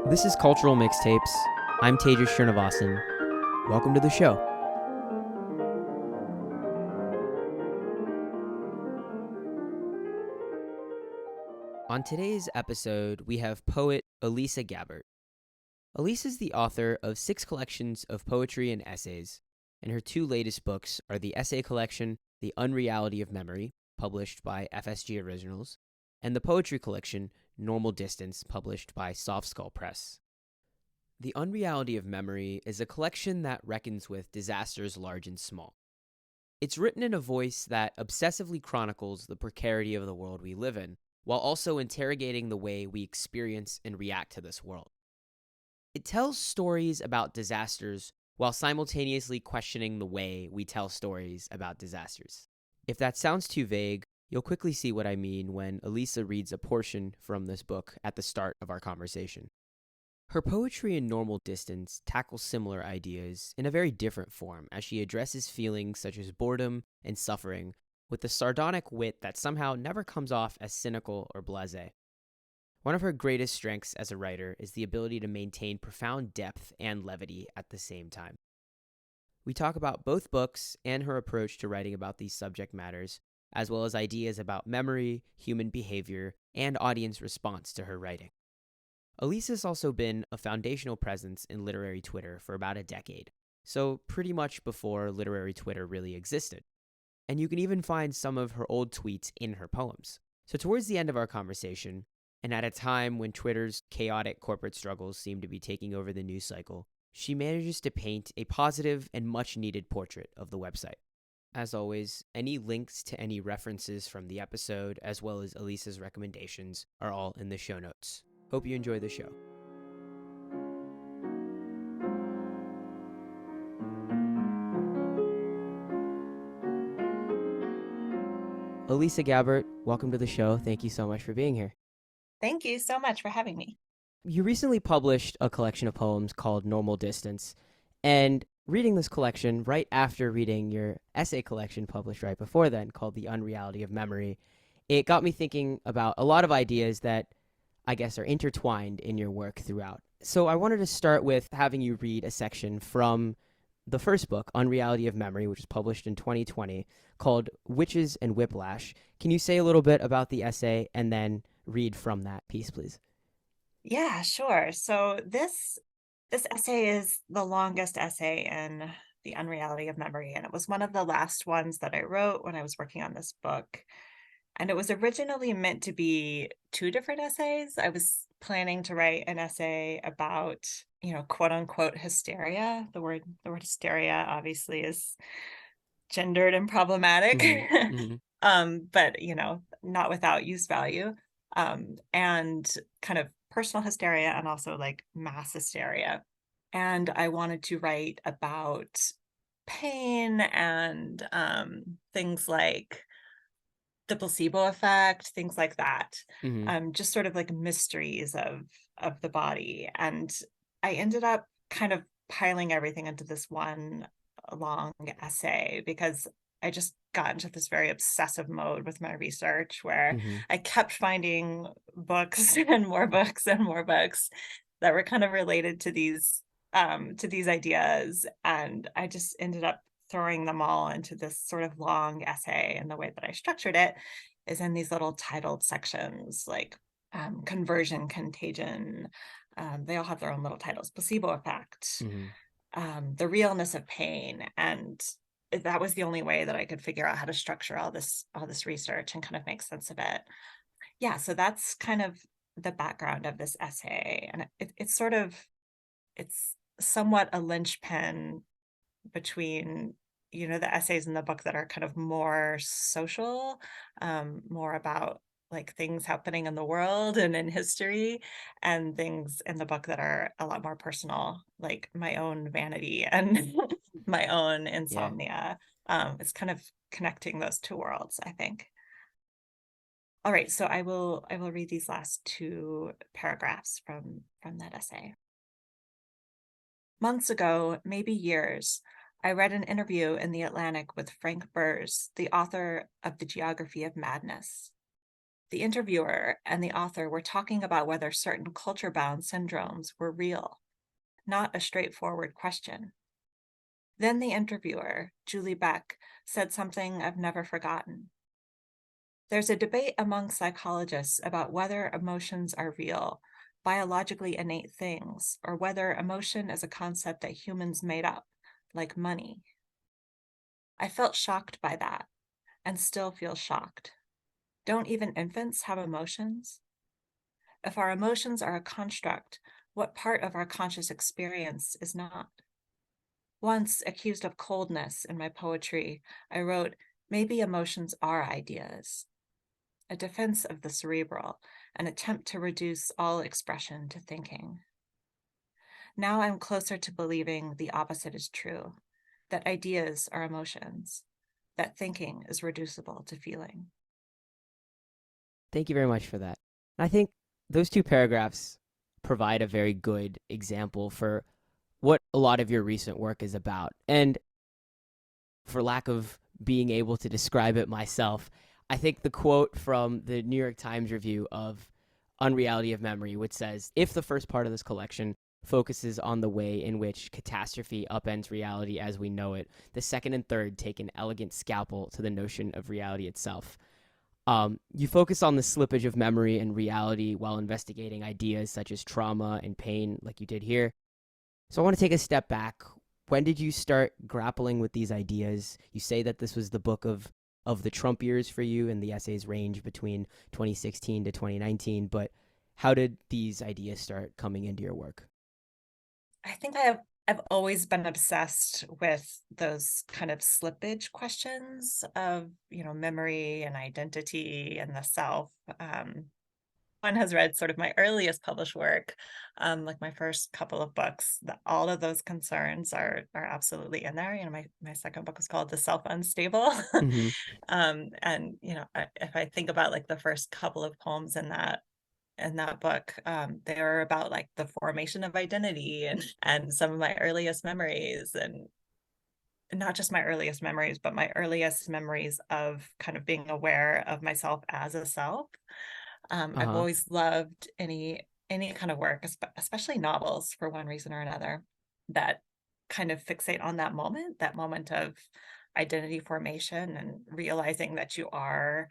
This is Cultural Mixtapes. I'm Tejas Srinivasan. Welcome to the show. On today's episode, we have poet Elisa Gabbert. Elisa is the author of 6 collections of poetry and essays, and her 2 latest books are the essay collection, The Unreality of Memory, published by FSG Originals, and the poetry collection, Normal Distance, published by Soft Skull Press. The Unreality of Memory is a collection that reckons with disasters large and small. It's written in a voice that obsessively chronicles the precarity of the world we live in, while also interrogating the way we experience and react to this world. It tells stories about disasters while simultaneously questioning the way we tell stories about disasters. If that sounds too vague, you'll quickly see what I mean when Elisa reads a portion from this book at the start of our conversation. Her poetry in Normal Distance tackles similar ideas in a very different form as she addresses feelings such as boredom and suffering with a sardonic wit that somehow never comes off as cynical or blasé. One of her greatest strengths as a writer is the ability to maintain profound depth and levity at the same time. We talk about both books and her approach to writing about these subject matters, as well as ideas about memory, human behavior, and audience response to her writing. Elisa's also been a foundational presence in literary Twitter for about a decade, so pretty much before literary Twitter really existed. And you can even find some of her old tweets in her poems. So towards the end of our conversation, and at a time when Twitter's chaotic corporate struggles seem to be taking over the news cycle, she manages to paint a positive and much-needed portrait of the website. As always, any links to any references from the episode, as well as Elisa's recommendations, are all in the show notes. Hope you enjoy the show. Elisa Gabbert, welcome to the show. Thank you so much for being here. Thank you so much for having me. You recently published a collection of poems called Normal Distance, and reading this collection right after reading your essay collection published right before then called The Unreality of Memory, it got me thinking about a lot of ideas that I guess are intertwined in your work throughout. So I wanted to start with having you read a section from the first book, Unreality of Memory, which was published in 2020, called Witches and Whiplash. Can you say a little bit about the essay and then read from that piece, please? Yeah, sure. So this essay is the longest essay in The Unreality of Memory, and it was one of the last ones that I wrote when I was working on this book. And it was originally meant to be 2 different essays. I was planning to write an essay about, quote unquote hysteria. The word hysteria obviously is gendered and problematic. Mm-hmm. Mm-hmm. But not without use value. And kind of personal hysteria and also like mass hysteria. And I wanted to write about pain and things like the placebo effect, things like that. Mm-hmm. Just sort of like mysteries of the body. And I ended up kind of piling everything into this one long essay because I just got into this very obsessive mode with my research where Mm-hmm. I kept finding books and more books and more books that were kind of related to these ideas. And I just ended up throwing them all into this sort of long essay. And the way that I structured it is in these little titled sections like conversion, contagion. They all have their own little titles: placebo effect, Mm-hmm. the realness of pain. And that was the only way that I could figure out how to structure all this research and kind of make sense of it. Yeah, so that's kind of the background of this essay. And it's somewhat a linchpin between the essays in the book that are kind of more social, more about like things happening in the world and in history, and things in the book that are a lot more personal, like my own vanity and my own Yeah. insomnia. It's kind of connecting those 2 worlds, I think. All right, so I will read these last 2 paragraphs from that essay. Months ago, maybe years, I read an interview in The Atlantic with Frank Burrs, the author of The Geography of Madness. The interviewer and the author were talking about whether certain culture-bound syndromes were real, not a straightforward question. Then the interviewer, Julie Beck, said something I've never forgotten. There's a debate among psychologists about whether emotions are real, biologically innate things, or whether emotion is a concept that humans made up, like money. I felt shocked by that, and still feel shocked. Don't even infants have emotions? If our emotions are a construct, what part of our conscious experience is not? Once accused of coldness in my poetry, I wrote, maybe emotions are ideas, a defense of the cerebral, an attempt to reduce all expression to thinking. Now I'm closer to believing the opposite is true, that ideas are emotions, that thinking is reducible to feeling. Thank you very much for that. I think those two paragraphs provide a very good example for what a lot of your recent work is about. And for lack of being able to describe it myself, I think the quote from the New York Times review of Unreality of Memory, which says, if the first part of this collection focuses on the way in which catastrophe upends reality as we know it, the second and third take an elegant scalpel to the notion of reality itself. You focus on the slippage of memory and reality while investigating ideas such as trauma and pain, like you did here. So I want to take a step back. When did you start grappling with these ideas? You say that this was the book of the Trump years for you, and the essays range between 2016 to 2019. But how did these ideas start coming into your work? I think I've always been obsessed with those kind of slippage questions of, memory and identity and the self. One has read sort of my earliest published work, like my first couple of books, all of those concerns are absolutely in there. My second book was called The Self Unstable. Mm-hmm. And if I think about like the first couple of poems in that book, they're about like the formation of identity and some of my earliest memories, and not just my earliest memories, but my earliest memories of kind of being aware of myself as a self. I've Uh-huh. always loved any kind of work, especially novels, for one reason or another, that kind of fixate on that moment of identity formation and realizing that you are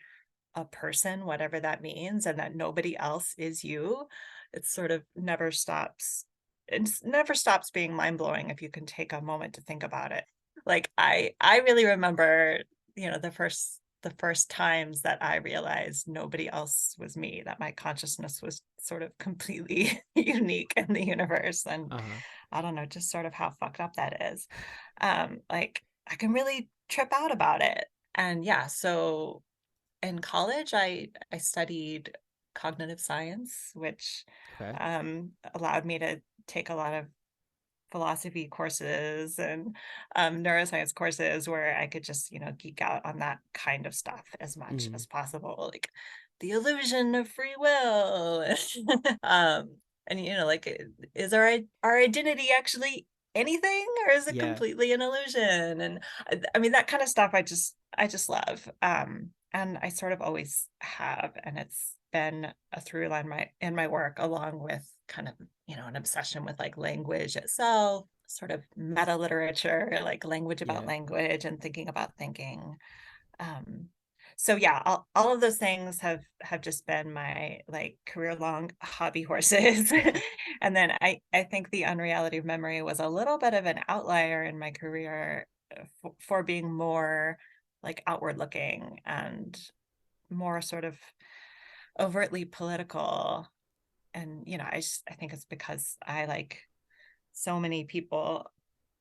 a person, whatever that means, and that nobody else is you. It sort of never stops. It never stops being mind blowing if you can take a moment to think about it. Like I really remember, the first times that I realized nobody else was me, that my consciousness was sort of completely unique in the universe. And Uh-huh. I don't know, just sort of how fucked up that is. Like I can really trip out about it. And yeah, so in college, I studied cognitive science, which Okay. allowed me to take a lot of philosophy courses and neuroscience courses where I could just, geek out on that kind of stuff as much Mm-hmm. as possible, like the illusion of free will. um, and like, is our identity actually anything, or is it Yeah. completely an illusion? And I mean, that kind of stuff I just love. And I sort of always have, and it's been a through line in my work, along with kind of, an obsession with like language itself, sort of meta literature, like language about Yeah. language and thinking about thinking. Um, so yeah, all of those things have just been my like career long hobby horses. And then I think the Unreality of Memory was a little bit of an outlier in my career, for being more like outward looking and more sort of overtly political. And I think it's because I, like so many people,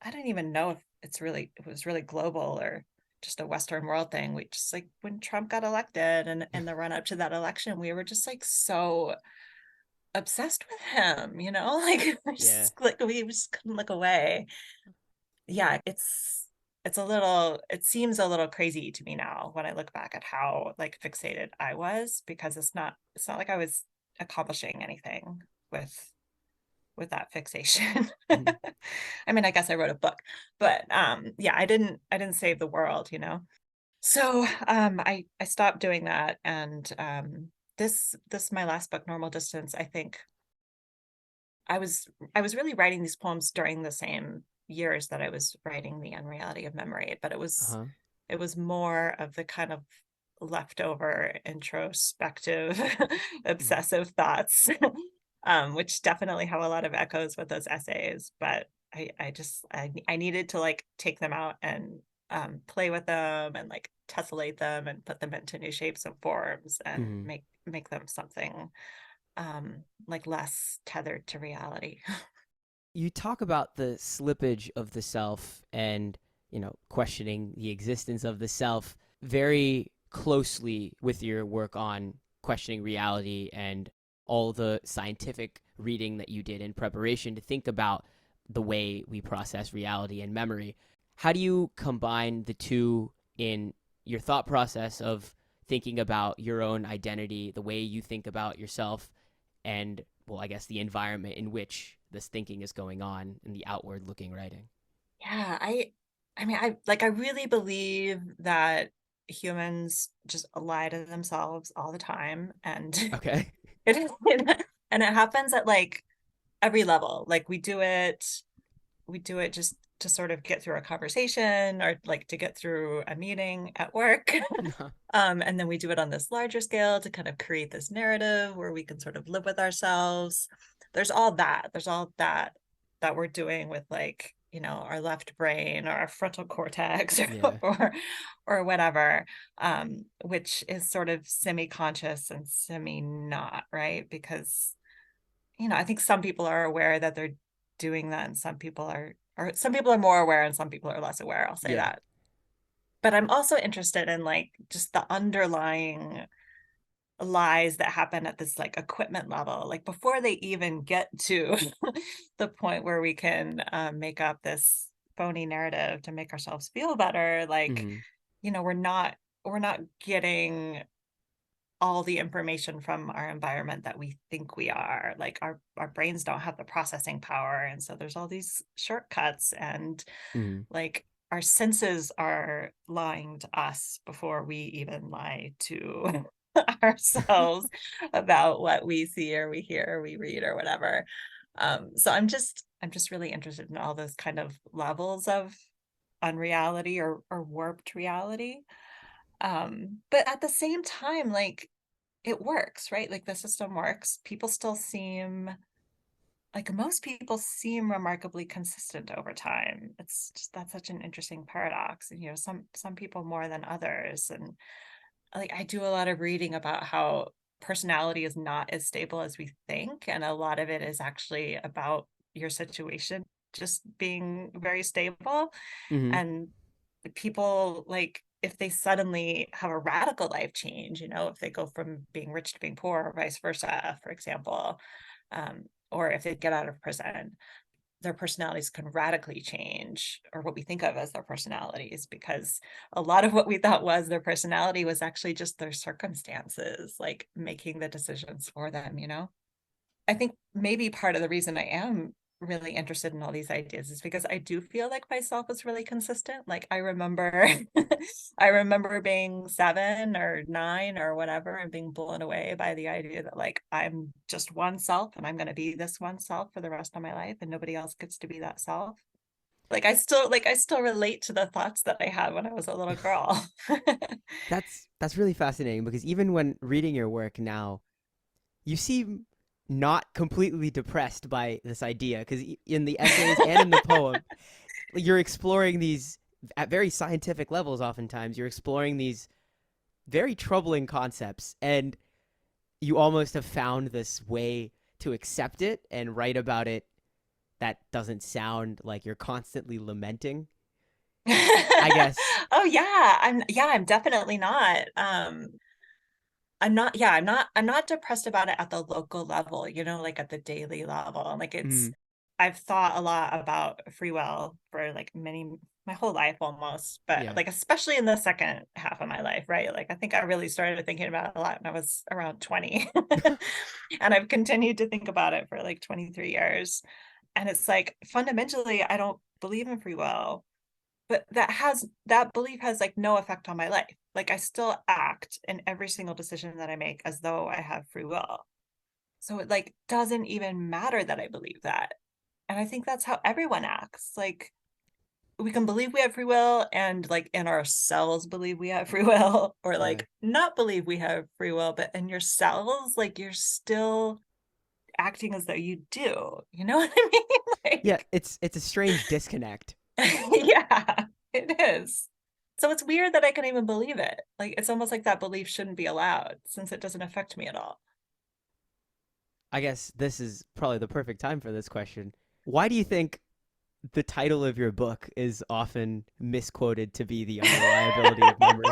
I don't even know if it was really global or just a Western world thing. We just, like, when Trump got elected and in the run up to that election, we were just like so obsessed with him, like Yeah. we just couldn't look away. Yeah, it seems a little crazy to me now when I look back at how like fixated I was, because it's not like I was accomplishing anything with that fixation. Mhm. I mean, I guess I wrote a book, but yeah, I didn't save the world. So I stopped doing that, and this my last book, Normal Distance, I think I was I was really writing these poems during the same years that I was writing The Unreality of Memory, but Uh-huh. it was more of the kind of leftover introspective Mhm. obsessive thoughts, which definitely have a lot of echoes with those essays, but I needed to like take them out and play with them and like tessellate them and put them into new shapes and forms and Mhm. make them something like less tethered to reality. You talk about the slippage of the self and, questioning the existence of the self very closely with your work on questioning reality and all the scientific reading that you did in preparation to think about the way we process reality and memory. How do you combine the two in your thought process of thinking about your own identity, the way you think about yourself, and, well, I guess the environment in which this thinking is going on in the outward looking writing? Yeah, I mean, I really believe that humans just lie to themselves all the time, and Okay. and it happens at like every level. Like we do it just to sort of get through a conversation or like to get through a meeting at work. And then we do it on this larger scale to kind of create this narrative where we can sort of live with ourselves. There's all that we're doing with like, our left brain or our frontal cortex Yeah. or whatever, which is sort of semi-conscious and semi-not, right? Because I think some people are aware that they're doing that, and some people are more aware and some people are less aware. I'll say Yeah. that. But I'm also interested in like just the underlying lies that happen at this like equipment level, like before they even get to the point where we can make up this phony narrative to make ourselves feel better. Like, Hmm. we're not getting all the information from our environment that we think we are. Like our brains don't have the processing power, and so there's all these shortcuts, and Hmm. like our senses are lying to us before we even lie to ourselves about what we see or we hear or we read or whatever. So I'm just really interested in all those kind of levels of unreality or warped reality. But at the same time, like it works, right? Like the system works. People still seem like most people seem remarkably consistent over time. It's just that's such an interesting paradox. And some people more than others. And like I do a lot of reading about how personality is not as stable as we think. And a lot of it is actually about your situation just being very stable. Hmm. And people like if they suddenly have a radical life change, if they go from being rich to being poor or vice versa, for example, or if they get out of prison, their personalities can radically change, or what we think of as their personalities, because a lot of what we thought was their personality was actually just their circumstances, like making the decisions for them. I think maybe part of the reason I am really interested in all these ideas is because I do feel like myself is really consistent. Like I remember I remember being 7 or 9 or whatever and being blown away by the idea that like I'm just one self and I'm going to be this one self for the rest of my life and nobody else gets to be that self. Like I still relate to the thoughts that I had when I was a little girl. That's really fascinating because even when reading your work now, you seem not completely depressed by this idea because in the essays and in the poem, you're exploring these at very scientific levels. Oftentimes, you're exploring these very troubling concepts, and you almost have found this way to accept it and write about it that doesn't sound like you're constantly lamenting, I guess. Oh yeah, I'm definitely not. I'm not depressed about it at the local level, like at the daily level. Like Mm, I've thought a lot about free will for like my whole life almost, but yeah. like especially in the second half of my life, right? Like I think I really started thinking about it a lot when I was around 20. And I've continued to think about it for like 23 years. And it's like fundamentally, I don't believe in free will. but that belief has like no effect on my life. Like I still act in every single decision that I make as though I have free will. So it like doesn't even matter that I believe that. And I think that's how everyone acts. Like we can believe we have free will and like in ourselves believe we have free will, or Yeah. like not believe we have free will, but in yourselves, like you're still acting as though you do. You know what I mean? Yeah, Like, it's a strange disconnect. yeah, it is. So it's weird that I can even believe it. Like it's almost like that belief shouldn't be allowed since it doesn't affect me at all. I guess this is probably the perfect time for this question. Why do you think the title of your book is often misquoted to be The Unreliability of Memory?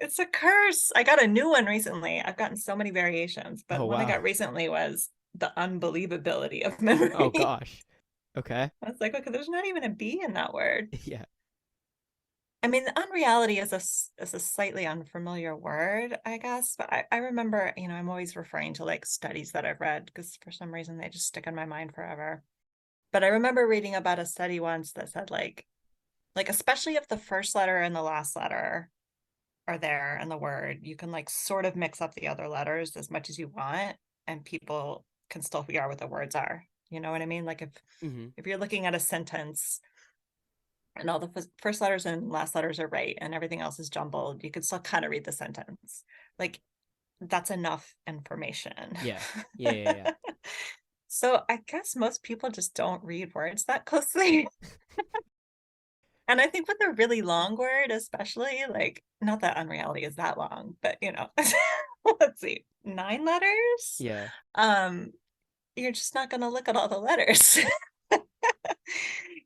It's a curse. I got a new one recently. I've gotten so many variations, but Oh, the one I wow. got recently was the unbelievability of Oh, memory. gosh. Okay. I was like, okay, there's not even a B in that word. Yeah. I mean, the unreality is a slightly unfamiliar word, I guess. But I remember, I'm always referring to like studies that I've read because for some reason they just stick in my mind forever. But I remember reading about a study once that said like especially if the first letter and the last letter are there in the word, you can like sort of mix up the other letters as much as you want, and people can still figure out what the words are. You know what I mean? Like Hmm. if you're looking at a sentence and all the first letters and last letters are right and everything else is jumbled, you can still kind of read the sentence. Like that's enough information. Yeah. Yeah. Yeah. Yeah. So I guess most people just don't read words that closely. And I think with a really long word, especially, like, not that unreality is that long, but let's see, 9 letters. Yeah. Um, you're just not going to look at all the letters.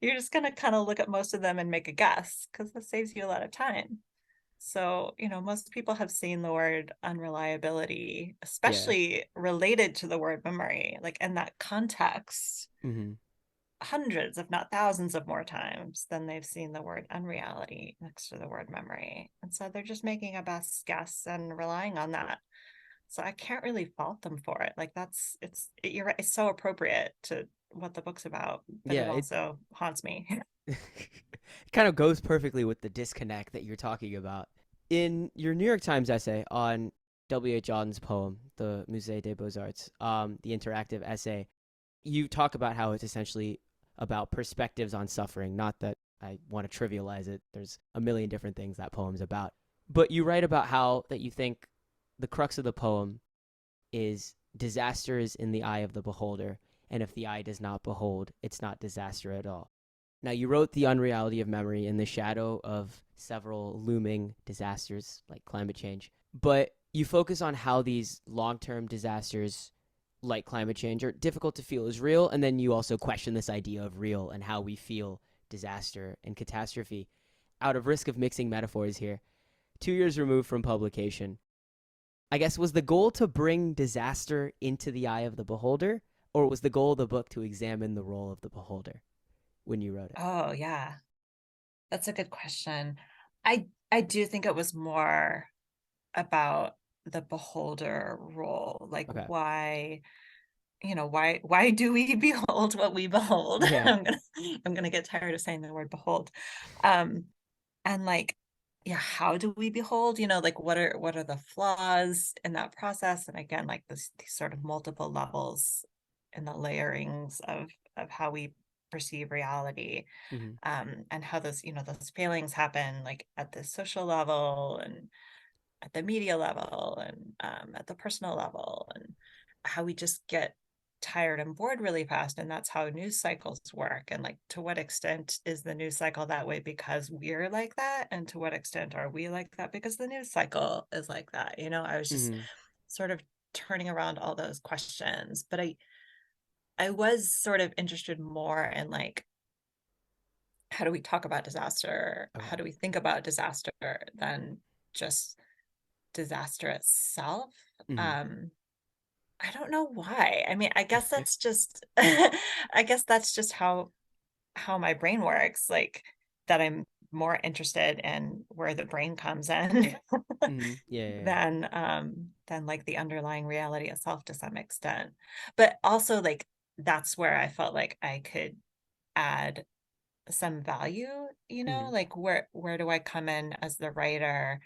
You're just going to kind of look at most of them and make a guess because this saves you a lot of time. So, most people have seen the word unreliability, Yeah. especially related to the word memory, like in that context Hmm. hundreds, if not thousands of more times than they've seen the word unreality next to the word memory. And so they're just making a best guess and relying on that. So I can't really fault them for it. Like you're right, it's so appropriate to what the book's about, but it Yeah. It also haunts me. it kind of goes perfectly with the disconnect that you're talking about. In your New York Times essay on W.H. Auden's poem, the Musée des Beaux-Arts, the interactive essay, you talk about how it's essentially about perspectives on suffering. Not that I want to trivialize it. There's a million different things that poem's about. But you write about how that you think the crux of the poem is disaster is in the eye of the beholder, and if the eye does not behold, it's not disaster at all. Now, you wrote The Unreality of Memory in the shadow of several looming disasters like climate change, but you focus on how these long term disasters like climate change are difficult to feel as real, and then you also question this idea of real and how we feel disaster and catastrophe. Out of risk of mixing metaphors here, 2 years removed from publication, I guess, was the goal to bring disaster into the eye of the beholder, or was the goal of the book to examine the role of the beholder when you wrote it? Oh, yeah. That's a good question. I do think it was more about the beholder role. Like Okay. why do we behold what we behold? Yeah. I'm gonna get tired of saying the word behold. Um, and like, yeah, how do we behold? Like what are the flaws in that process? And again, like these sort of multiple levels and the layerings of how we perceive reality, Hmm. and how those failings happen like at the social level and at the media level and at the personal level, and how we just get tired and bored really fast, and that's how news cycles work, and like to what extent is the news cycle that way because we're like that, and to what extent are we like that because the news cycle is like that. I was just Hmm. sort of turning around all those questions, but I was sort of interested more in like how do we talk about disaster, how Okay. do we think about disaster than just disaster itself. Hmm. um I don't know why. I mean, I guess that's just I guess that's just how my brain works, like that I'm more interested in where the brain comes in Hmm. Yeah, yeah, yeah. than like the underlying reality itself to some extent. But also like that's where I felt like I could add some value, Hmm. like where do I come in as the writer?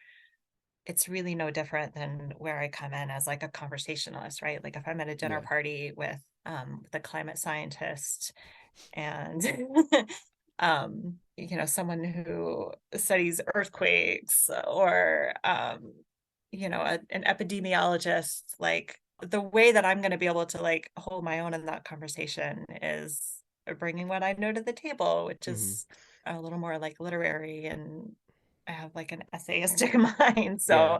It's really no different than where I come in as like a conversationalist, right? Like if I'm at a dinner Yeah. party with a climate scientist and someone who studies earthquakes or an epidemiologist, like the way that I'm going to be able to like hold my own in that conversation is bringing what I know to the table, which Hmm. is a little more like literary, and I have like an essayistic mind. Yeah. So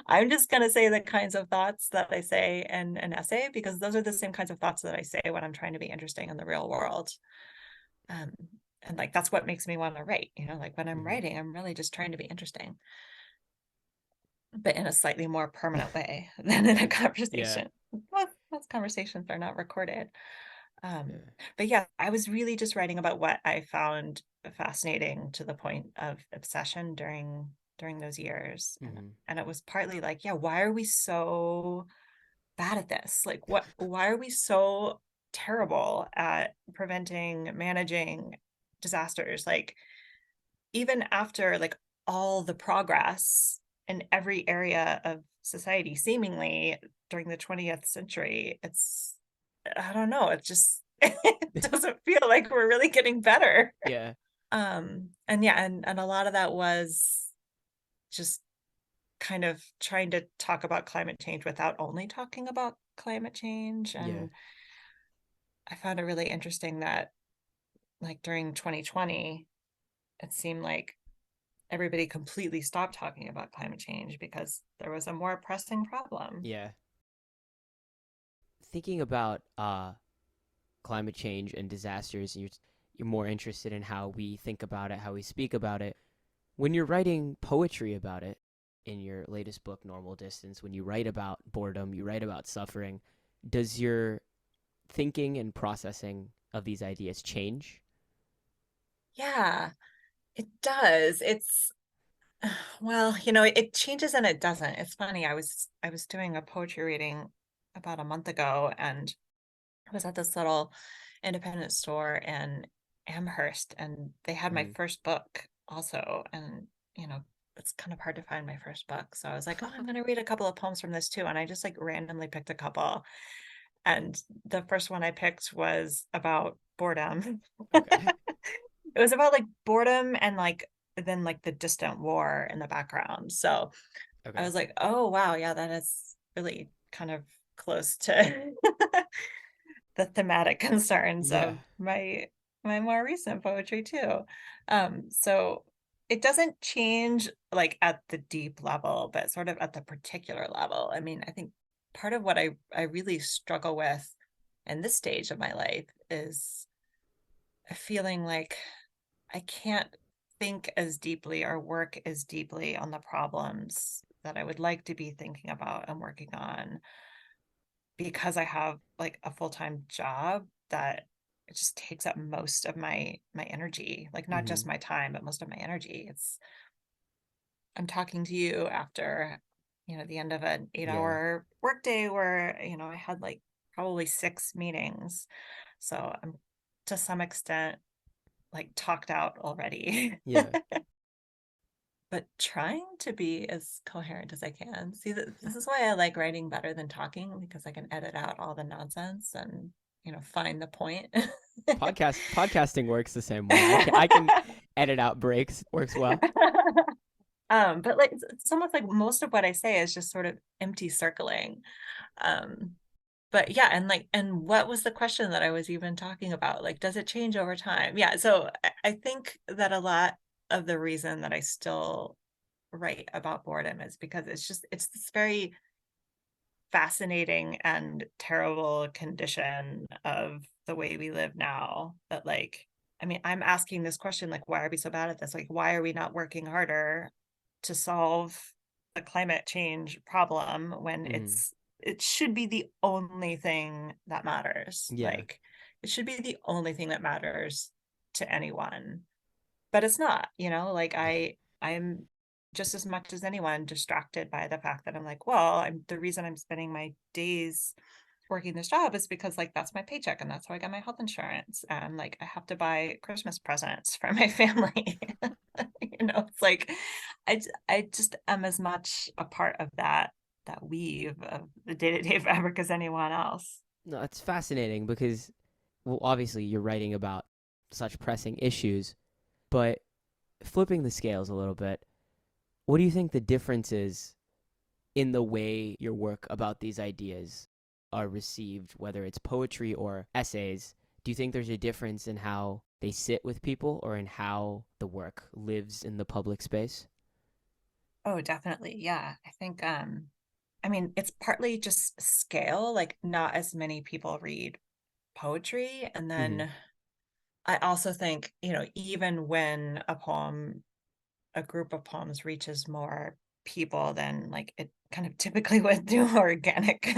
I'm just going to say the kinds of thoughts that I say in an essay, because those are the same kinds of thoughts that I say when I'm trying to be interesting in the real world. Um, and like that's what makes me want to write, like when I'm Hmm. writing, I'm really just trying to be interesting, but in a slightly more permanent way than in a Yeah. conversation. Most conversations are not recorded. Um, Yeah. but yeah, I was really just writing about what I found fascinating to the point of obsession during those years. And Hmm. and it was partly like, yeah, why are we so bad at this? Like why are we so terrible at preventing, managing disasters? Like even after like all the progress in every area of society seemingly during the 20th century, it's, I don't know, it just it doesn't feel like we're really getting better. Yeah. And yeah, and a lot of that was just kind of trying to talk about climate change without only talking about climate change. Yeah. And I found it really interesting that like during 2020, it seemed like everybody completely stopped talking about climate change because there was a more pressing problem. Yeah. Thinking about climate change and disasters, you're more interested in how we think about it, how we speak about it. When you're writing poetry about it in your latest book, Normal Distance, when you write about boredom, you write about suffering, does your thinking and processing of these ideas change? Yeah, it does. It's well, it changes and it doesn't. It's funny. I was doing a poetry reading about a month ago, and I was at this little independent store in Amherst, and they had my Mm. first book also. And, you know, it's kind of hard to find my first book. So I was like, oh, I'm going to read a couple of poems from this too. And I just like randomly picked a couple. And the first one I picked was about boredom. Okay. It was about like boredom and like then like the distant war in the background. So I Okay. was like, oh wow, yeah, that is really kind of close to the thematic concerns Yeah. of my more recent poetry too. So it doesn't change like at the deep level, but sort of at the particular level. I mean, I think part of what I really struggle with in this stage of my life is feeling like I can't think as deeply or work as deeply on the problems that I would like to be thinking about and working on, because I have like a full-time job that it just takes up most of my energy, like not Hmm. just my time, but most of my energy. It's I'm talking to you after, the end of an eight Yeah. hour workday where, I had like probably six meetings. So I'm to some extent like talked out already. Yeah. But trying to be as coherent as I can. See, this is why I like writing better than talking, because I can edit out all the nonsense and, find the point. Podcasting works the same way. I can edit out breaks. Works well. But like it's almost like most of what I say is just sort of empty circling. Um, but yeah, and what was the question that I was even talking about? Like, does it change over time? Yeah, so I think that a lot of the reason that I still write about boredom is because it's this very fascinating and terrible condition of the way we live now, that like, I mean, I'm asking this question, like, why are we so bad at this? Like, why are we not working harder to solve the climate change problem when Hmm. it should be the only thing that matters. Yeah. Like it should be the only thing that matters to anyone, but it's not, like I'm just as much as anyone distracted by the fact that I'm like, well, I'm the reason I'm spending my days working this job is because like that's my paycheck and that's how I get my health insurance. And like I have to buy Christmas presents for my family. It's like I just am as much a part of that weave of the day-to-day fabric as anyone else. No, it's fascinating because, well, obviously you're writing about such pressing issues, but flipping the scales a little bit, what do you think the difference is in the way your work about these ideas are received, whether it's poetry or essays? Do you think there's a difference in how they sit with people or in how the work lives in the public space? Oh, definitely. Yeah. I think I mean, it's partly just scale, like not as many people read poetry. And Mm-hmm. then I also think, even when a group of poems reaches more people than like it kind of typically would through organic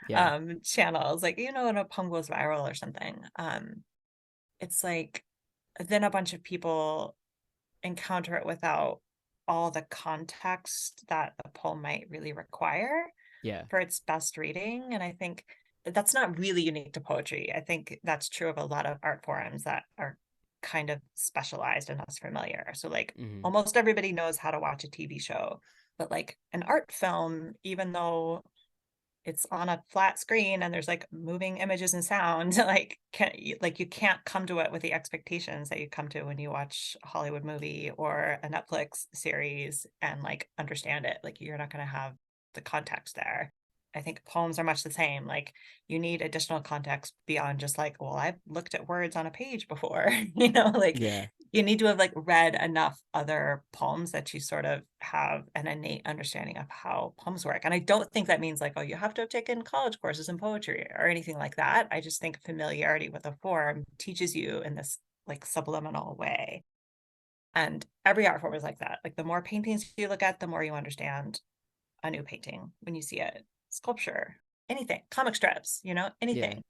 Yeah. channels, like, when a poem goes viral or something, it's like then a bunch of people encounter it without all the context that a poem might really require Yeah. for its best reading. And I think that's not really unique to poetry. I think that's true of a lot of art forms that are kind of specialized and less familiar. So, like, Mm-hmm. almost everybody knows how to watch a TV show, but like an art film, even though it's on a flat screen and there's like moving images and sound, like you can't come to it with the expectations that you come to when you watch a Hollywood movie or a Netflix series and like understand it. Like you're not going to have the context there. I think poems are much the same. Like you need additional context beyond just like, well, I've looked at words on a page before, like Yeah. you need to have like read enough other poems that you sort of have an innate understanding of how poems work. And I don't think that means like, oh, you have to have taken college courses in poetry or anything like that. I just think familiarity with a form teaches you in this like subliminal way. And every art form is like that. Like the more paintings you look at, the more you understand a new painting when you see it. Sculpture, anything, comic strips, Yeah. anything.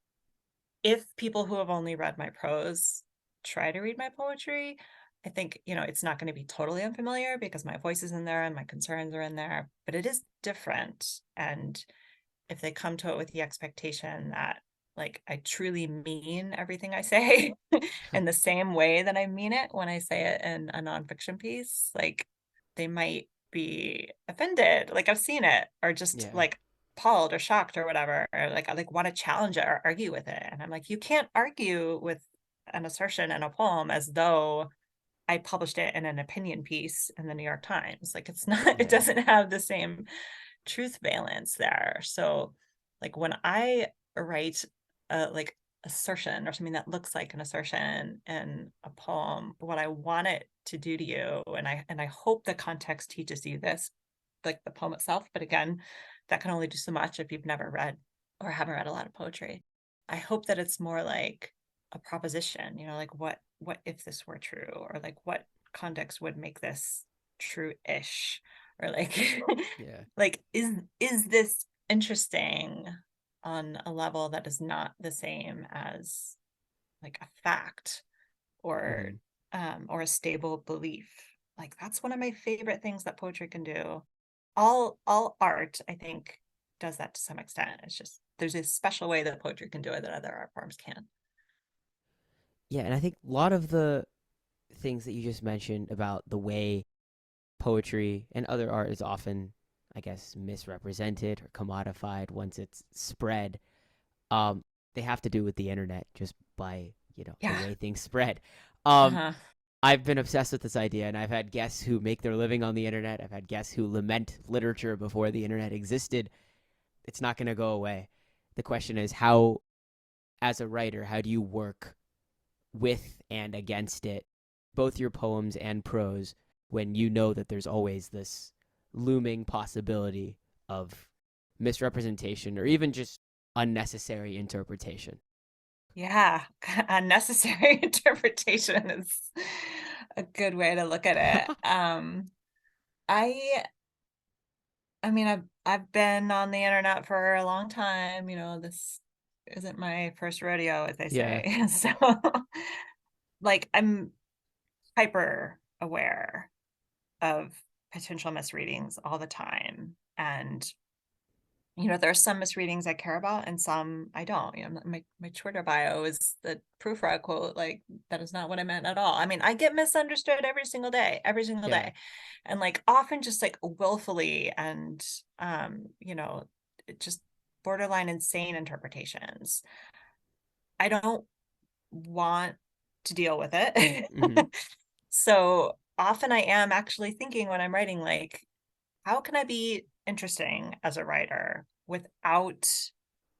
If people who have only read my prose try to read my poetry, I think, it's not going to be totally unfamiliar because my voice is in there and my concerns are in there, but it is different. And if they come to it with the expectation that like I truly mean everything I say in the same way that I mean it when I say it in a nonfiction piece, like they might be offended. Like I've seen it, or just Yeah. like appalled or shocked or whatever, or like I like want to challenge it or argue with it. And I'm like, you can't argue with an assertion in a poem as though I published it in an opinion piece in the New York Times. Like it's not, it Yeah. doesn't have the same truth valence there. So like when I write like assertion or something that looks like an assertion in a poem, what I want it to do to you, and I hope the context teaches you this, like the poem itself, but again, that can only do so much if you've never read or haven't read a lot of poetry. I hope that it's more like a proposition, like what if this were true, or like what context would make this true-ish, or like Yeah. like is this interesting on a level that is not the same as like a fact, or Mm-hmm. or a stable belief. Like that's one of my favorite things that poetry can do. All art, I think, does that to some extent. It's just there's a special way that poetry can do it that other art forms can. Yeah. And I think a lot of the things that you just mentioned about the way poetry and other art is often, I guess, misrepresented or commodified once it's spread, um, they have to do with the internet just by, the Yeah. way things spread. Um, Uh-huh. I've been obsessed with this idea, and I've had guests who make their living on the internet. I've had guests who lament literature before the internet existed. It's not going to go away. The question is, how, as a writer, how do you work with and against it, both your poems and prose, when you know that there's always this looming possibility of misrepresentation or even just unnecessary interpretation? Yeah, unnecessary interpretation is a good way to look at it. I I mean, I've been on the internet for a long time, this isn't my first rodeo, as they Yeah. say. So, like, I'm hyper aware of potential misreadings all the time. And There are some misreadings I care about and some I don't. My Twitter bio is the proofread quote, like, that is not what I meant at all. I mean, I get misunderstood every single Yeah. day. And like often just like willfully and just borderline insane interpretations. I don't want to deal with it. Hmm. So often I am actually thinking when I'm writing, like, how can I be interesting as a writer without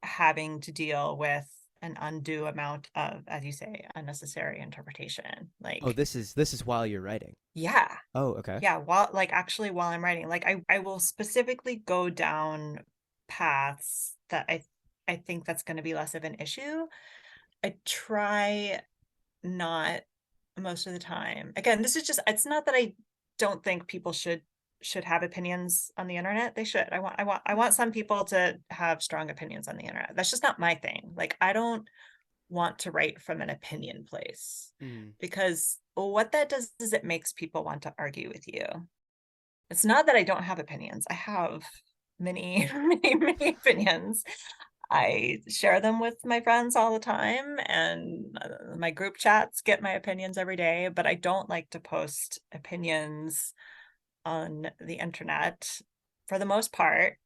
having to deal with an undue amount of, as you say, unnecessary interpretation? Oh, Like, this is while you're writing. yeah, Oh, okay. yeah. While I'm writing, like I will specifically go down paths that I think that's going to be less of an issue. I try not most of the time. Again, this is just, it's not that I don't think people should have opinions on the internet. They should. I want some people to have strong opinions on the internet. That's just not my thing. Like, I don't want to write from an opinion place, Mm. because what that does is it makes people want to argue with you. It's not that I don't have opinions. I have many, many opinions. I share them with my friends all the time, and my group chats get my opinions every day, but I don't like to post opinions on the internet for the most part.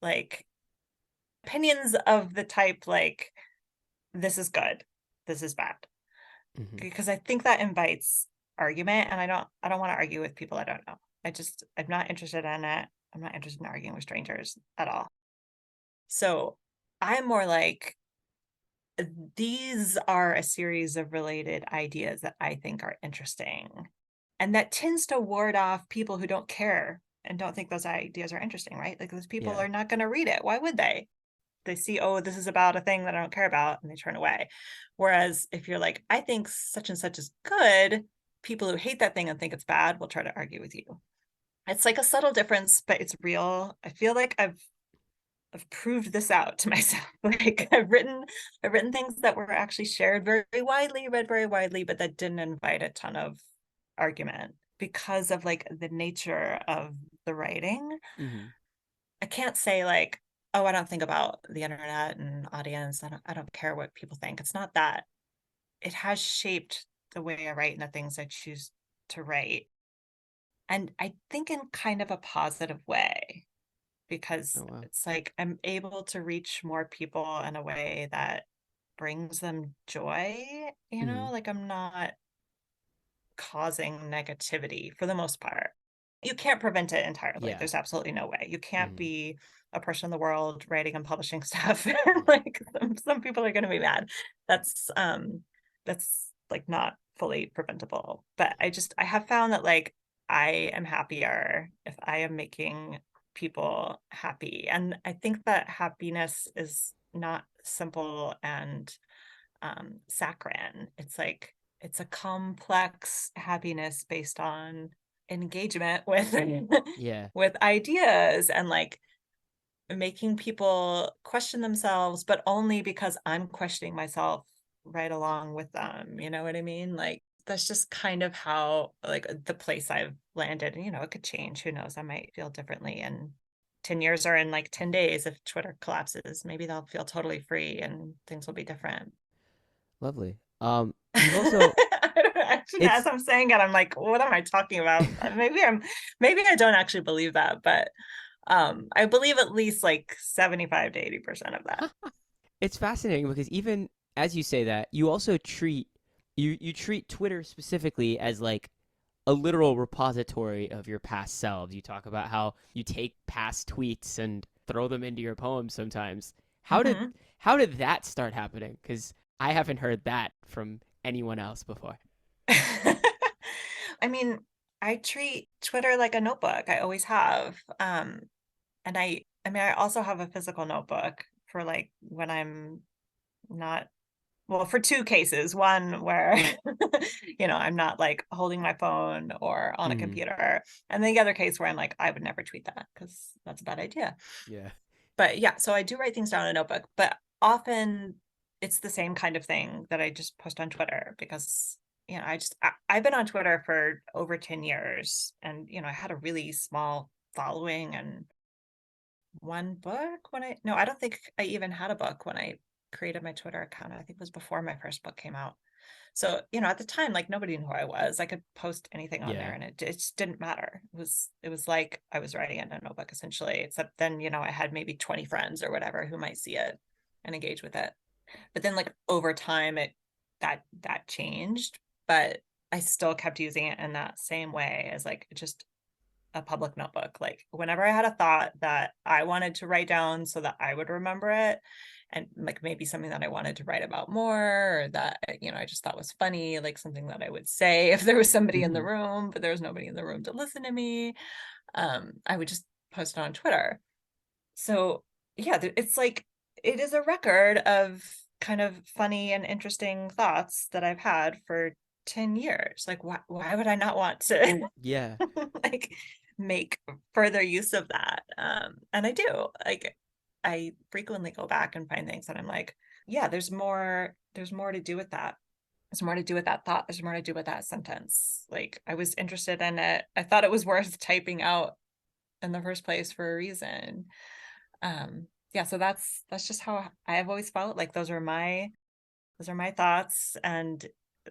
Like, opinions of the type like, this is good, this is bad, Hmm. because I think that invites argument, and I don't want to argue with people I don't know. I'm not interested in it. I'm not interested in arguing with strangers at all. So I'm more like, these are a series of related ideas that I think are interesting. And that tends to ward off people who don't care and don't think those ideas are interesting, right? Like, those people Yeah. are not going to read it. Why would they? They see, oh, this is about a thing that I don't care about, and they turn away. Whereas if you're like, I think such and such is good, people who hate that thing and think it's bad will try to argue with you. It's like a subtle difference, but it's real. I feel like I've proved this out to myself. Like, I've written things that were actually shared very widely, read very widely, but that didn't invite a ton of argument because of like the nature of the writing. Hmm. I can't say like, oh, I don't think about the internet and audience. I don't care what people think. It's not that. It has shaped the way I write and the things I choose to write. And I think in kind of a positive way, because Oh, wow. it's like I'm able to reach more people in a way that brings them joy, Hmm. like I'm not causing negativity for the most part. You can't prevent it entirely. Yeah. There's absolutely no way. You can't Hmm. be a person in the world writing and publishing stuff. Like, some people are going to be mad. That's like not fully preventable. But I have found that like I am happier if I am making people happy. And I think that happiness is not simple and saccharine. It's like, it's a complex happiness based on engagement with Yeah. with ideas, and like making people question themselves, but only because I'm questioning myself right along with them. You know what I mean? Like, that's just kind of how, like, the place I've landed. And it could change. Who knows? I might feel differently in 10 years or in like 10 days if Twitter collapses. Maybe they'll feel totally free and things will be different. Lovely. You've also I don't actually, as it's I'm saying it, I'm like, what am I talking about? Maybe I don't actually believe that, but I believe at least like 75 to 80% of that. it's fascinating because even as you say that, you also treat Twitter specifically as like a literal repository of your past selves. You talk about how you take past tweets and throw them into your poems sometimes. How did Mhm. how did that start happening? Because I haven't heard that from anyone else before. I mean, I treat Twitter like a notebook. I always have. And I mean, I also have a physical notebook for like when I'm not, well, for two cases. One where, I'm not like holding my phone or on a Hmm. computer. And the other case where I'm like, I would never tweet that because that's a bad idea. Yeah. But yeah, so I do write things down in a notebook, but often it's the same kind of thing that I just post on Twitter because, I've been on Twitter for over 10 years, and, I had a really small following and one book when no, I don't think I even had a book when I created my Twitter account. I think it was before my first book came out. So, at the time, like nobody knew who I was. I could post anything on there Yeah. and it just didn't matter. It was like I was writing in a notebook essentially, except then, I had maybe 20 friends or whatever who might see it and engage with it. But then like over time that changed, but I still kept using it in that same way as like just a public notebook. Like whenever I had a thought that I wanted to write down so that I would remember it, and like maybe something that I wanted to write about more, or that I just thought was funny, like something that I would say if there was somebody in the Hmm. room, but there was nobody in the room to listen to me, I would just post it on Twitter. So yeah, it's like it is a record of kind of funny and interesting thoughts that I've had for 10 years. Like why would I not want to Yeah. like make further use of that? And I do. Like I frequently go back and find things that I'm like, yeah, there's more to do with that. There's more to do with that thought. There's more to do with that sentence. Like I was interested in it. I thought it was worth typing out in the first place for a reason. Yeah, so that's just how I've always felt. Like those are my thoughts, and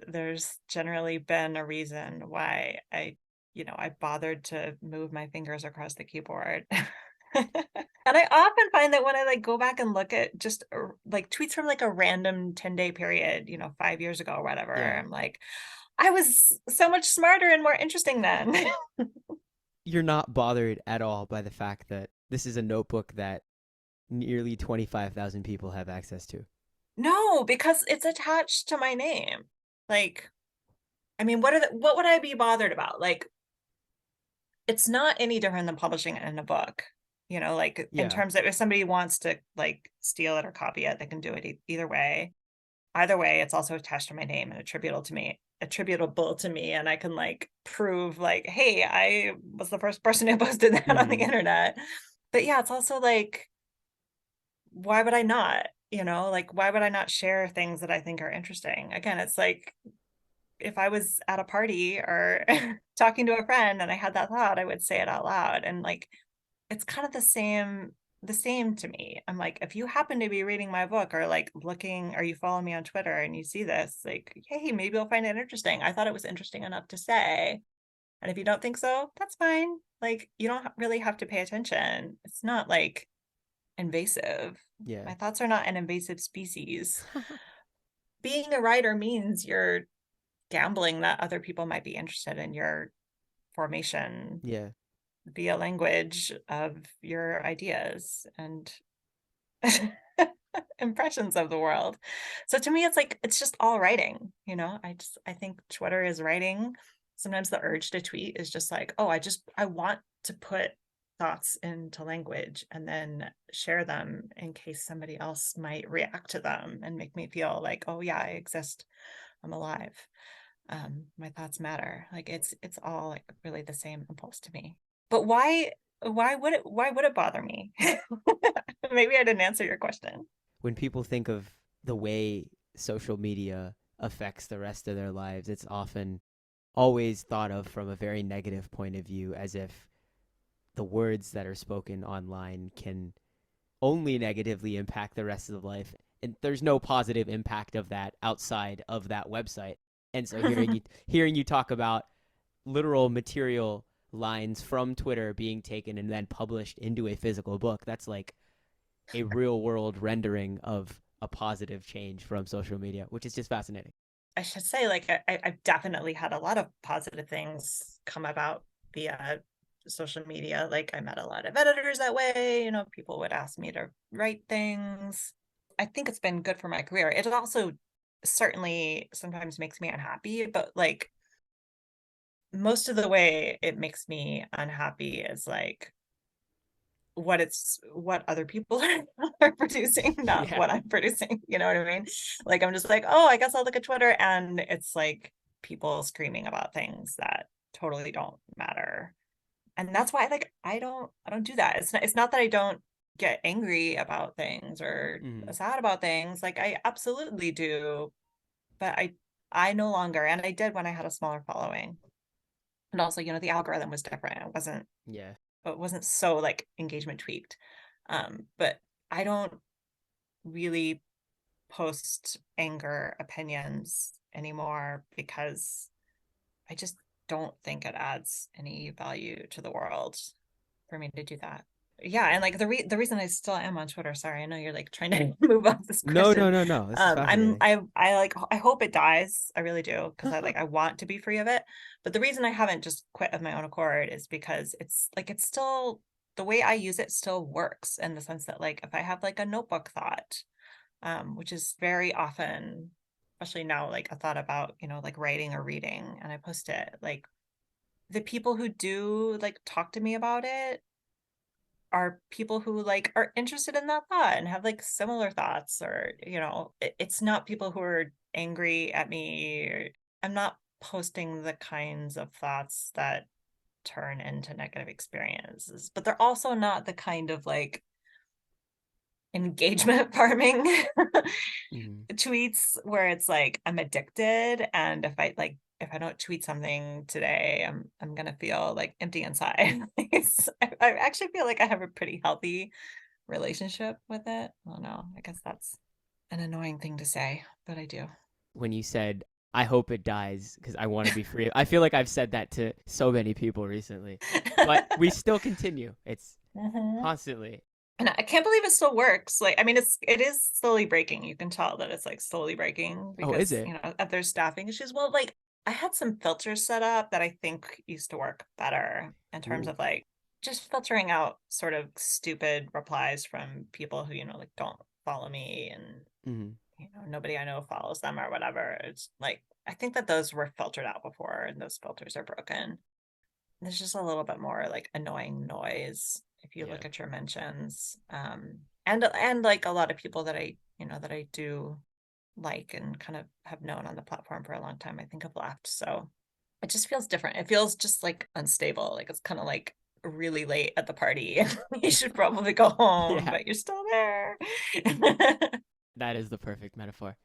there's generally been a reason why I bothered to move my fingers across the keyboard. And I often find that when I like go back and look at just like tweets from like a random 10-day period, 5 years ago or whatever, Yeah. I'm like, I was so much smarter and more interesting then. You're not bothered at all by the fact that this is a notebook that nearly 25,000 people have access to. No, because it's attached to my name. Like, I mean, what would I be bothered about? Like, it's not any different than publishing it in a book. Like in Yeah. terms of if somebody wants to like steal it or copy it, they can do it either way. Either way, it's also attached to my name and attributable to me, and I can like prove like, hey, I was the first person who posted that on the Hmm. internet. But yeah, it's also like, why would I not? Like why would I not share things that I think are interesting? Again, it's like if I was at a party or talking to a friend and I had that thought, I would say it out loud. And like it's kind of the same to me. I'm like, if you happen to be reading my book or like looking or you follow me on Twitter and you see this, like, hey, maybe you'll find it interesting. I thought it was interesting enough to say. And if you don't think so, that's fine. Like, you don't really have to pay attention. It's not like invasive. Yeah. My thoughts are not an invasive species. Being a writer means you're gambling that other people might be interested in your formation Yeah. via language of your ideas and impressions of the world. So to me, it's like it's just all writing. I think Twitter is writing. Sometimes the urge to tweet is just like, oh, I want to put thoughts into language and then share them in case somebody else might react to them and make me feel like, oh yeah, I exist. I'm alive. My thoughts matter. Like it's all like really the same impulse to me. But why would it bother me? Maybe I didn't answer your question. When people think of the way social media affects the rest of their lives, it's often always thought of from a very negative point of view, as if the words that are spoken online can only negatively impact the rest of the life. And there's no positive impact of that outside of that website. And so hearing you talk about literal material lines from Twitter being taken and then published into a physical book, that's like a real world rendering of a positive change from social media, which is just fascinating. I should say, like, I've definitely had a lot of positive things come about via social media. Like, I met a lot of editors that way. People would ask me to write things. I think it's been good for my career. It also certainly sometimes makes me unhappy, but like most of the way it makes me unhappy is like what other people are producing, not Yeah. what I'm producing. You know what I mean? Like I'm just like, oh, I guess I'll look at Twitter and it's like people screaming about things that totally don't matter. And that's why like I don't do that. It's not that I don't get angry about things or Mm-hmm. sad about things. Like I absolutely do, but I no longer, and I did when I had a smaller following. And also, the algorithm was different. It wasn't Yeah. so like engagement tweaked. But I don't really post anger opinions anymore because I just don't think it adds any value to the world for me to do that. Yeah, and like the reason I still am on Twitter, sorry, I know you're like trying to move off this No, no, question. no, no. This is fascinating. I like I hope it dies. I really do because I want to be free of it. But the reason I haven't just quit of my own accord is because it's still the way I use it still works in the sense that like if I have like a notebook thought, which is very often, especially now, like a thought about, like writing or reading, and I post it, like the people who do like talk to me about it are people who like are interested in that thought and have like similar thoughts, or it's not people who are angry at me, or I'm not posting the kinds of thoughts that turn into negative experiences, but they're also not the kind of like engagement farming Hmm. tweets where it's like I'm addicted, and if I don't tweet something today, I'm gonna feel like empty inside. I actually feel like I have a pretty healthy relationship with it. I don't know. I guess that's an annoying thing to say, but I do. When you said, I hope it dies because I want to be free, I feel like I've said that to so many people recently, but we still continue. It's Mhm. constantly. And I can't believe it still works. Like, I mean, it is slowly breaking. You can tell that it's like slowly breaking Oh, is because, it? if there's staffing issues. Well, like I had some filters set up that I think used to work better in terms Ooh. of like just filtering out sort of stupid replies from people who, like don't follow me, and, Hmm. nobody I know follows them or whatever. It's like, I think that those were filtered out before and those filters are broken. There's just a little bit more like annoying noise if you Yeah. look at your mentions, and like a lot of people that I do like and kind of have known on the platform for a long time, I think have left, so it just feels different. It feels just like unstable, like it's kind of like really late at the party and you should probably go home, Yeah. but you're still there. That is the perfect metaphor.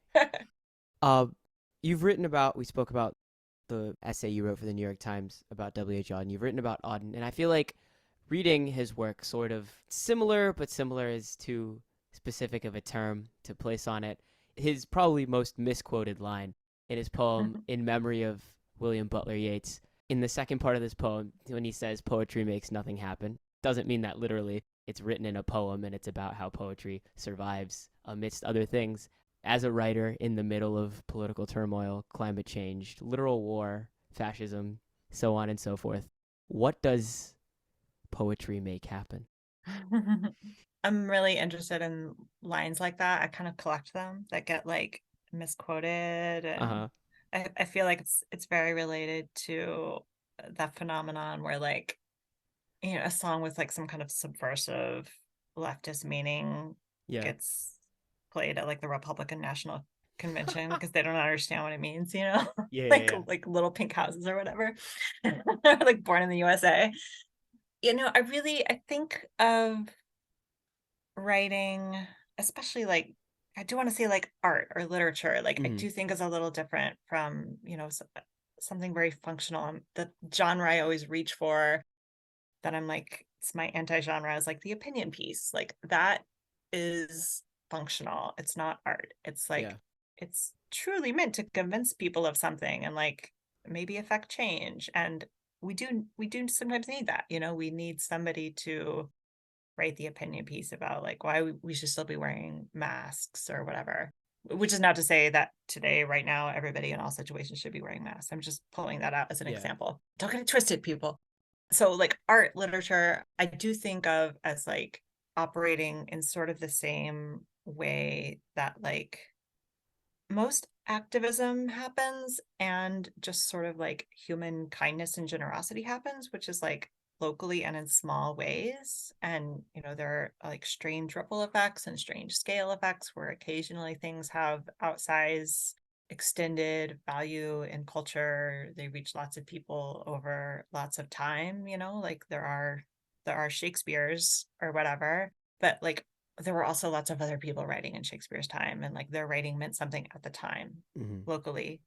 Uh, we spoke about the essay you wrote for the New York Times about W.H. Auden. You've written about Auden, and I feel like reading his work sort of similar, but similar is too specific of a term to place on it. His probably most misquoted line in his poem In Memory of William Butler Yeats, in the second part of this poem, when he says poetry makes nothing happen, doesn't mean that literally. It's written in a poem and it's about how poetry survives amidst other things. As a writer in the middle of political turmoil, climate change, literal war, fascism, so on and so forth, what does poetry make happen? I'm really interested in lines like that. I kind of collect them that get like misquoted, Uh and huh. I feel like it's very related to that phenomenon where like, a song with like some kind of subversive leftist meaning Yeah. gets played at like the Republican National Convention because they don't understand what it means, Yeah, yeah, like yeah. little pink houses or whatever, like born in the USA. I think of writing, especially like I do want to say like art or literature, like I Mm-hmm. do think is a little different from, something very functional. The genre I always reach for, that I'm like, it's my anti-genre, is like the opinion piece. Like that is functional. It's not art. It's Yeah. like it's truly meant to convince people of something and like maybe affect change. And we do sometimes need that. We need somebody to write the opinion piece about like why we should still be wearing masks or whatever. Which is not to say that today, right now, everybody in all situations should be wearing masks. I'm just pulling that out as an Yeah. example. Don't get it twisted, people. So, like art, literature, I do think of as like operating in sort of the same way that like most activism happens, and just sort of like human kindness and generosity happens, which is like locally and in small ways. And there are like strange ripple effects and strange scale effects where occasionally things have outsized extended value in culture. They reach lots of people over lots of time, like there are Shakespeare's or whatever, but like there were also lots of other people writing in Shakespeare's time, and like their writing meant something at the time Mm-hmm. locally.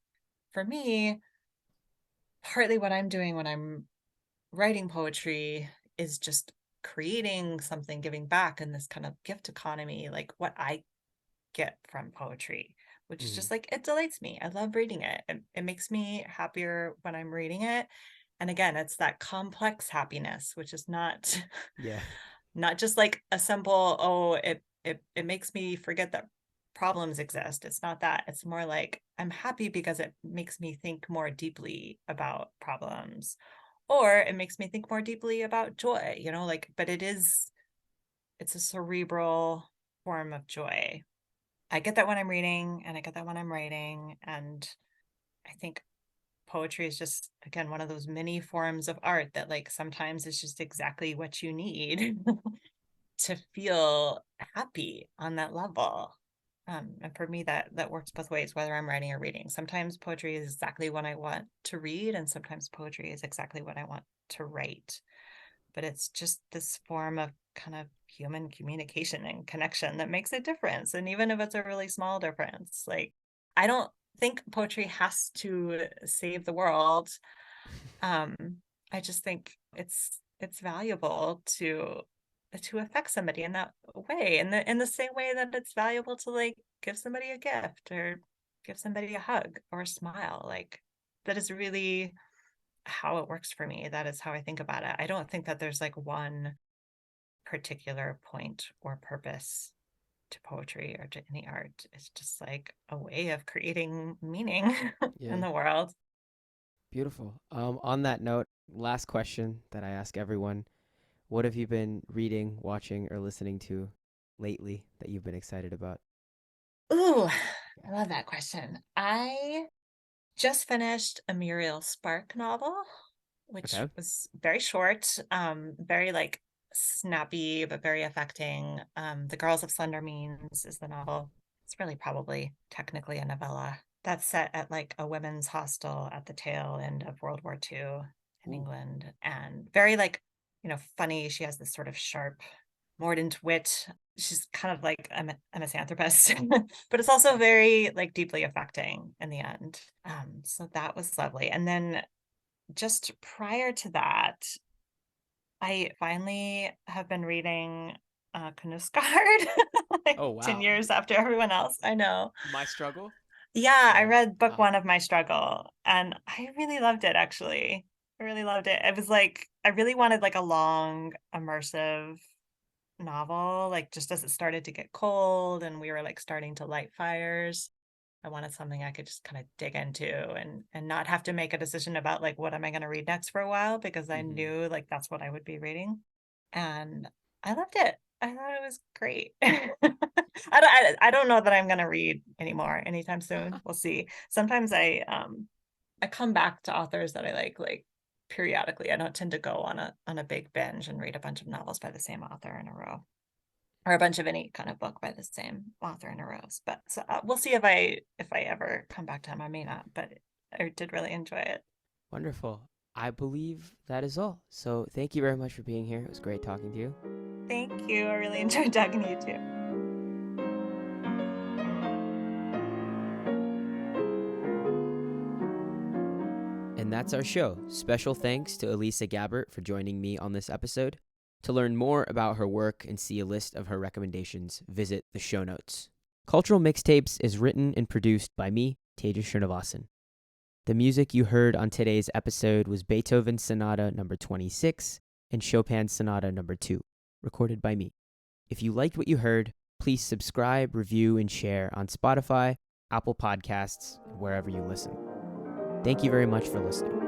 For me, partly what I'm doing when I'm writing poetry is just creating something, giving back in this kind of gift economy, like what I get from poetry, which is Hmm. just like, it delights me. I love reading it. It makes me happier when I'm reading it. And again, it's that complex happiness, which is not Yeah. not just like a simple, oh, it makes me forget that problems exist. It's not that. It's more like I'm happy because it makes me think more deeply about problems, or it makes me think more deeply about joy, like, but it's a cerebral form of joy. I get that when I'm reading, and I get that when I'm writing. And I think poetry is just, again, one of those many forms of art that, like, sometimes it's just exactly what you need to feel happy on that level. And for me, that works both ways, whether I'm writing or reading. Sometimes poetry is exactly what I want to read, and sometimes poetry is exactly what I want to write. But it's just this form of kind of human communication and connection that makes a difference. And even if it's a really small difference, like, I don't think poetry has to save the world. um I just think it's valuable to affect somebody in that way, in the same way that it's valuable to, like, give somebody a gift or give somebody a hug or a smile. Like, that is really how it works for me. That is how I think about it. I don't think that there's like one particular point or purpose to poetry or to any art. It's just like a way of creating meaning in Yeah. the world. Beautiful. On that note, last question that I ask everyone: what have you been reading, watching, or listening to lately that you've been excited about? Ooh, I love that question. I just finished a Muriel Spark novel, which Okay. was very short, very like snappy, but very affecting. The Girls of Slender Means is the novel. It's really probably technically a novella that's set at like a women's hostel at the tail end of World War II in Ooh. England, and very like, funny. She has this sort of sharp, mordant wit. She's kind of like a misanthropist, but it's also Okay. very like deeply affecting in the end. So that was lovely. And then just prior to that, I finally have been reading Knutsgard like Oh 10 wow. years after everyone else. I know. My struggle. Yeah, I Or read book uh one of My Struggle, and I really loved it, actually. I really loved it. It was like, I really wanted like a long, immersive novel, like just as it started to get cold and we were like starting to light fires. I wanted something I could just kind of dig into and not have to make a decision about like what am I going to read next for a while, because I mhm. knew like that's what I would be reading. And I loved it. I thought it was great. I don't know that I'm going to read anymore anytime soon. We'll see. Sometimes I come back to authors that I like periodically. I don't tend to go on a big binge and read a bunch of novels by the same author in a row, or a bunch of any kind of book by the same author in a row. But so, we'll see if I ever come back to him. I may not, but I did really enjoy it. Wonderful. I believe that is all. So thank you very much for being here. It was great talking to you. Thank you. I really enjoyed talking to you too. And that's our show. Special thanks to Elisa Gabbert for joining me on this episode. To learn more about her work and see a list of her recommendations, visit the show notes. Cultural Mixtapes is written and produced by me, Tejas Srinivasan. The music you heard on today's episode was Beethoven Sonata number 26 and Chopin Sonata number 2, recorded by me. If you liked what you heard, please subscribe, review, and share on Spotify, Apple Podcasts, and wherever you listen. Thank you very much for listening.